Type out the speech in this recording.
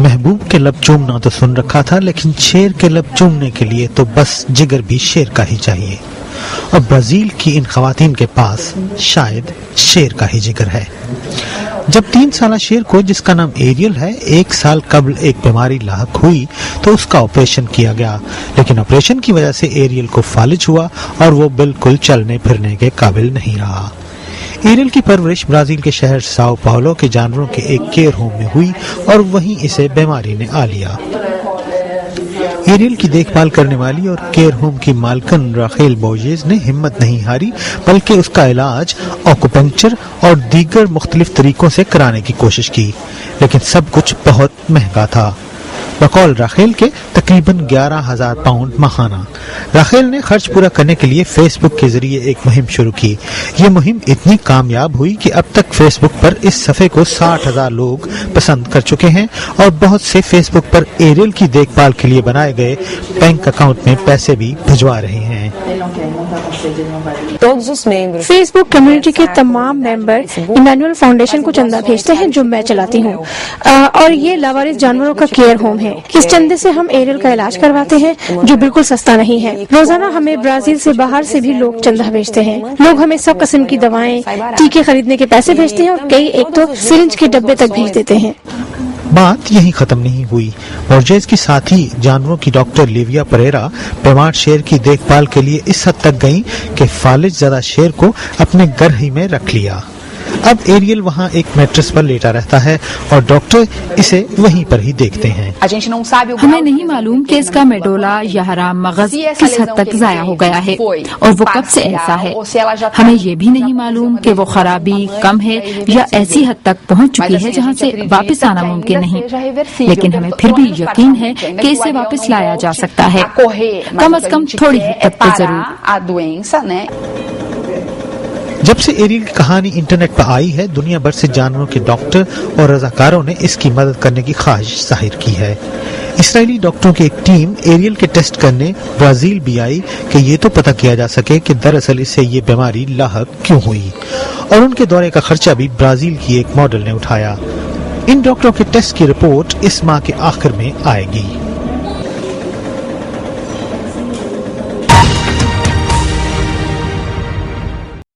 محبوب کے لب چومنا تو سن رکھا تھا، لیکن شیر کے لب چومنے کے لیے تو بس جگر بھی شیر کا ہی چاہیے، اور برازیل کی ان خواتین کے پاس شاید شیر کا ہی جگر ہے۔ جب 3 سالہ شیر کو، جس کا نام ایریل ہے، 1 سال قبل ایک بیماری لاحق ہوئی تو اس کا آپریشن کیا گیا، لیکن آپریشن کی وجہ سے ایریل کو فالج ہوا اور وہ بالکل چلنے پھرنے کے قابل نہیں رہا۔ ایریل کی پرورش برازیل کے شہر ساؤ پاولو کے جانوروں کے ایک کیئر ہوم میں ہوئی اور وہیں اسے بیماری نے آ لیا۔ ایریل کی دیکھ بھال کرنے والی اور کیئر ہوم کی مالکن راخیل بوجیز نے ہمت نہیں ہاری، بلکہ اس کا علاج آکوپنکچر اور دیگر مختلف طریقوں سے کرانے کی کوشش کی، لیکن سب کچھ بہت مہنگا تھا، بقول راخیل کے تقریباً 11,000 پاؤنڈ ماہانہ۔ راخیل نے خرچ پورا کرنے کے لیے فیس بک کے ذریعے ایک مہم شروع کی۔ یہ مہم اتنی کامیاب ہوئی کہ اب تک فیس بک پر اس صفحے کو 60,000 لوگ پسند کر چکے ہیں، اور بہت سے فیس بک پر ایریل کی دیکھ بھال کے لیے بنائے گئے بینک اکاؤنٹ میں پیسے بھی بھجوا رہے ہیں۔ فیس بک کمیونٹی کے تمام ممبر ایمینول فاؤنڈیشن کو چندہ بھیجتے ہیں جو میں چلاتی ہوں، اور یہ لاوارث جانوروں کا کیئر ہوم ہے۔ اس چندے سے ہم ایریل کا علاج کرواتے ہیں جو بالکل سستا نہیں ہے۔ روزانہ ہمیں برازیل سے باہر سے بھی لوگ چندہ بھیجتے ہیں۔ لوگ ہمیں سب قسم کی دوائیں، ٹیکے خریدنے کے پیسے بھیجتے ہیں، اور کئی ایک تو سرنج کے ڈبے تک بھیج دیتے ہیں۔ بات یہی ختم نہیں ہوئی۔ بورجیز کی ساتھی جانوروں کی ڈاکٹر لیویا پریرا بیمار شیر کی دیکھ بھال کے لیے اس حد تک گئیں کہ فالج زدہ شیر کو اپنے گھر ہی میں رکھ لیا۔ اب ایریل وہاں ایک میٹرس پر لیٹا رہتا ہے اور ڈاکٹر اسے وہیں پر ہی دیکھتے ہیں۔ ہمیں نہیں معلوم کہ اس کا میڈولا یا حرام مغز کس حد تک ضائع ہو گیا ہے اور وہ کب سے ایسا ہے۔ ہمیں یہ بھی نہیں معلوم کہ وہ خرابی کم ہے یا ایسی حد تک پہنچ چکی ہے جہاں سے واپس آنا ممکن نہیں، لیکن ہمیں پھر بھی یقین ہے کہ اسے واپس لایا جا سکتا ہے، کم از کم تھوڑی حد تک تو ضرور۔ جب سے ایریل کی کہانی انٹرنیٹ پر آئی ہے، دنیا بھر سے جانوروں کے ڈاکٹر اور رضاکاروں نے اس کی مدد کرنے کی خواہش ظاہر کی ہے۔ اسرائیلی ڈاکٹروں کی ایک ٹیم ایریل کے ٹیسٹ کرنے برازیل بھی آئی کہ یہ تو پتہ کیا جا سکے کہ دراصل اسے یہ بیماری لاحق کیوں ہوئی، اور ان کے دورے کا خرچہ بھی برازیل کی ایک ماڈل نے اٹھایا۔ ان ڈاکٹروں کے ٹیسٹ کی رپورٹ اس ماہ کے آخر میں آئے گی۔